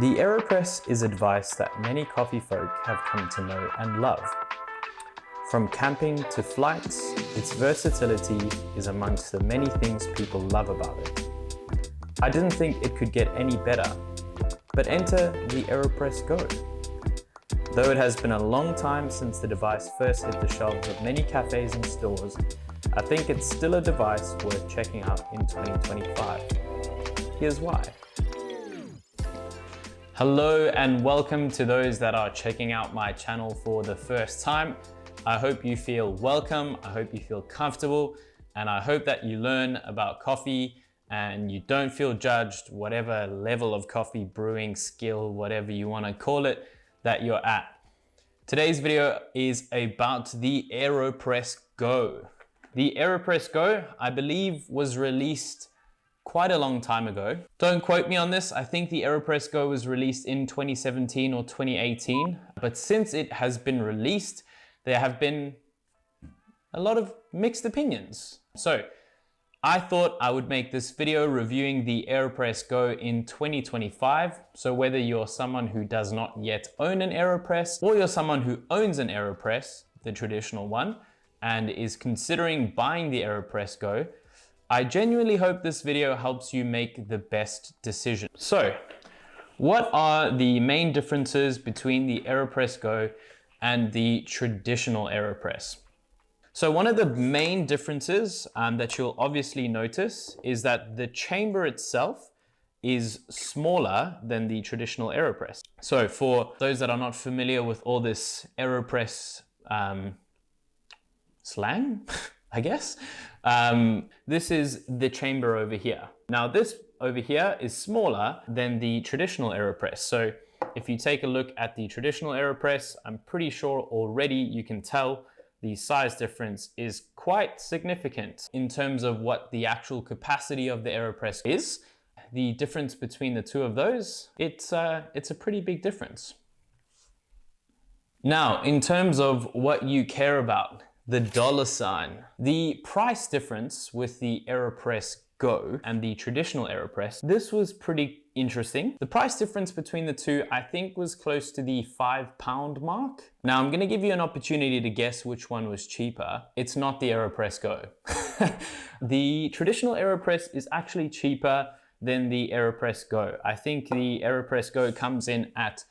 The AeroPress is advice that many coffee folk have come to know and love. From camping to flights, its versatility is amongst the many things people love about it. I didn't think it could get any better, but enter the AeroPress GO. Though it has been a long time since the device first hit the shelves of many cafes and stores, I think it's still a device worth checking out in 2025. Here's why. Hello and welcome to those that are checking out my channel for the first time. I hope you feel welcome, I hope you feel comfortable, and I hope that you learn about coffee and you don't feel judged, whatever level of coffee brewing skill, whatever you want to call it, that you're at. Today's video is about the AeroPress GO. The AeroPress GO, I believe, was released quite a long time ago. Don't quote me on this. I think the AeroPress GO was released in 2017 or 2018. But since it has been released, there have been a lot of mixed opinions. So I thought I would make this video reviewing the AeroPress GO in 2025. So whether you're someone who does not yet own an AeroPress, or you're someone who owns an AeroPress, the traditional one, and is considering buying the AeroPress GO, I genuinely hope this video helps you make the best decision. So, what are the main differences between the AeroPress GO and the traditional AeroPress? So one of the main differences that you'll obviously notice is that the chamber itself is smaller than the traditional AeroPress. So for those that are not familiar with all this AeroPress slang, I guess, this is the chamber over here. Now this over here is smaller than the traditional AeroPress. So if you take a look at the traditional AeroPress, I'm pretty sure already you can tell the size difference is quite significant in terms of what the actual capacity of the AeroPress is. The difference between the two of those, it's a pretty big difference. Now, in terms of what you care about, the dollar sign. The price difference with the AeroPress GO and the traditional AeroPress, this was pretty interesting. The price difference between the two, I think, was close to the £5 mark. Now, I'm gonna give you an opportunity to guess which one was cheaper. It's not the AeroPress GO. The traditional AeroPress is actually cheaper than the AeroPress GO. I think the AeroPress GO comes in at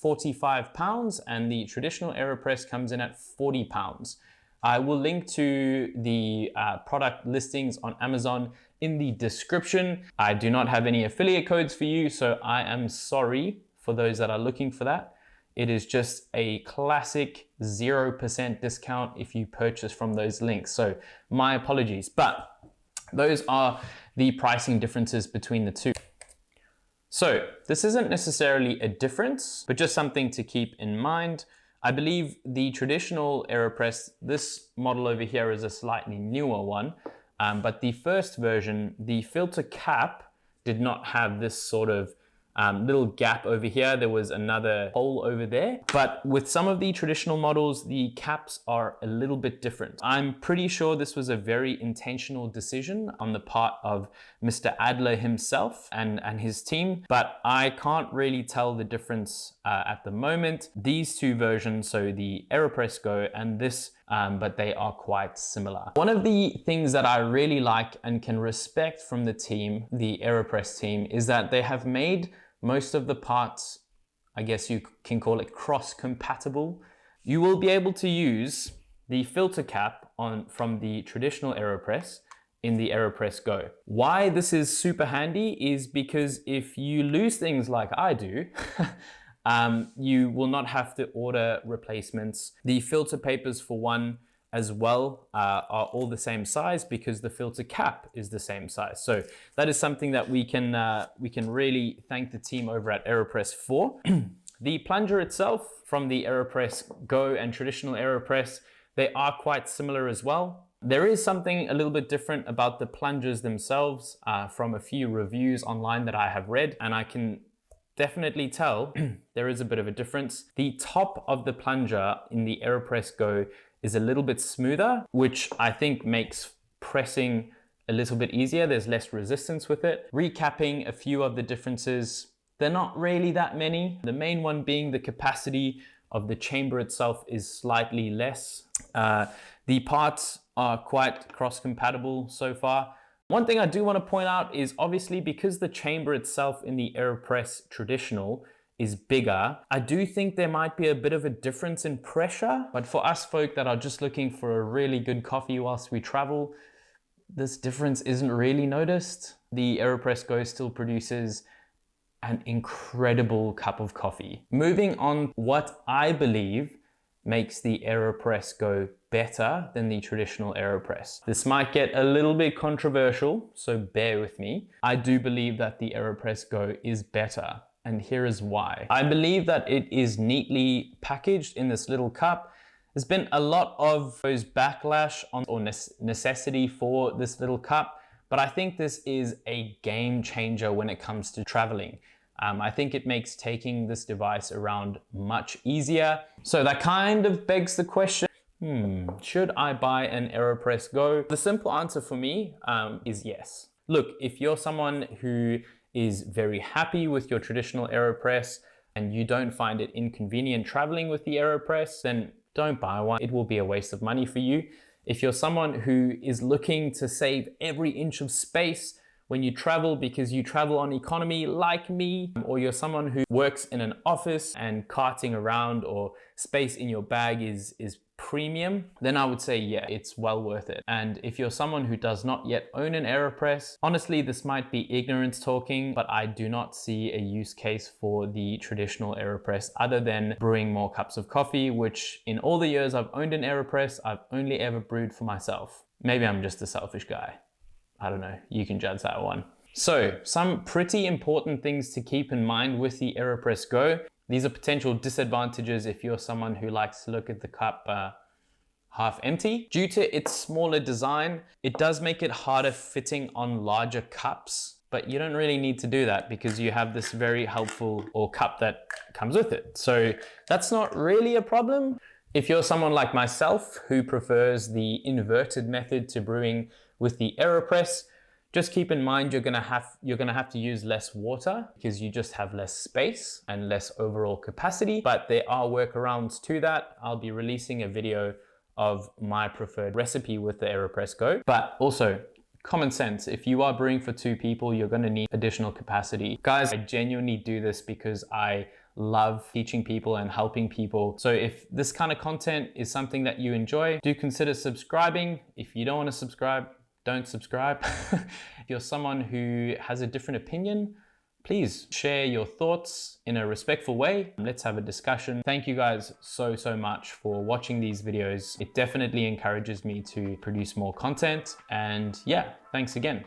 £45 and the traditional AeroPress comes in at £40. I will link to the product listings on Amazon in the description. I do not have any affiliate codes for you, so I am sorry for those that are looking for that. It is just a classic 0% discount if you purchase from those links. So my apologies, but those are the pricing differences between the two. So this isn't necessarily a difference, but just something to keep in mind. I believe the traditional AeroPress, this model over here is a slightly newer one, but the first version, the filter cap did not have this sort of little gap over here. There was another hole over there. But with some of the traditional models, the caps are a little bit different. I'm pretty sure this was a very intentional decision on the part of Mr. Adler himself and his team, but I can't really tell the difference at the moment. These two versions, so the AeroPress GO and this, but they are quite similar. One of the things that I really like and can respect from the team, the AeroPress team, is that they have made most of the parts, I guess you can call it cross-compatible. You will be able to use the filter cap from the traditional AeroPress in the AeroPress GO. Why this is super handy is because if you lose things like I do, you will not have to order replacements. The filter papers, for one, as well are all the same size because the filter cap is the same size. So that is something that we can really thank the team over at AeroPress for. The plunger itself from the AeroPress GO and traditional AeroPress, they are quite similar as well. There is something a little bit different about the plungers themselves from a few reviews online that I have read, and I can definitely tell there is a bit of a difference. The top of the plunger in the AeroPress GO is a little bit smoother, which I think makes pressing a little bit easier. There's less resistance with it. Recapping a few of the differences They're not really that many. The main one being the capacity of the chamber itself is slightly less. The parts are quite cross-compatible so far. One thing I do want to point out is obviously because the chamber itself in the AeroPress traditional is bigger, I do think there might be a bit of a difference in pressure. But for us folk that are just looking for a really good coffee whilst we travel, this difference isn't really noticed. The AeroPress GO still produces an incredible cup of coffee. Moving on, what I believe makes the AeroPress GO better than the traditional AeroPress. This might get a little bit controversial, so bear with me. I do believe that the AeroPress GO is better, and here is why. I believe that it is neatly packaged in this little cup. There's been a lot of those backlash on or necessity for this little cup, but I think this is a game changer when it comes to traveling. I think it makes taking this device around much easier. So that kind of begs the question, should I buy an AeroPress GO? The simple answer for me is yes. Look, if you're someone who is very happy with your traditional AeroPress and you don't find it inconvenient traveling with the AeroPress, then don't buy one. It will be a waste of money for you. If you're someone who is looking to save every inch of space when you travel because you travel on economy like me, or you're someone who works in an office and carting around or space in your bag is premium, then I would say, yeah, it's well worth it. And if you're someone who does not yet own an AeroPress, honestly, this might be ignorance talking, but I do not see a use case for the traditional AeroPress other than brewing more cups of coffee, which in all the years I've owned an AeroPress, I've only ever brewed for myself. Maybe I'm just a selfish guy. I don't know, you can judge that one. So some pretty important things to keep in mind with the AeroPress GO. These are potential disadvantages if you're someone who likes to look at the cup half empty. Due to its smaller design, it does make it harder fitting on larger cups, but you don't really need to do that because you have this very helpful cup that comes with it. So that's not really a problem. If you're someone like myself who prefers the inverted method to brewing with the AeroPress, just keep in mind you're gonna have to use less water because you just have less space and less overall capacity, but there are workarounds to that. I'll be releasing a video of my preferred recipe with the AeroPress GO. But also, common sense, if you are brewing for 2 people, you're gonna need additional capacity. Guys, I genuinely do this because I love teaching people and helping people. So if this kind of content is something that you enjoy, do consider subscribing. If you don't want to subscribe, don't subscribe. If you're someone who has a different opinion, please share your thoughts in a respectful way. Let's have a discussion. Thank you guys so much for watching these videos. It definitely encourages me to produce more content. And yeah, thanks again.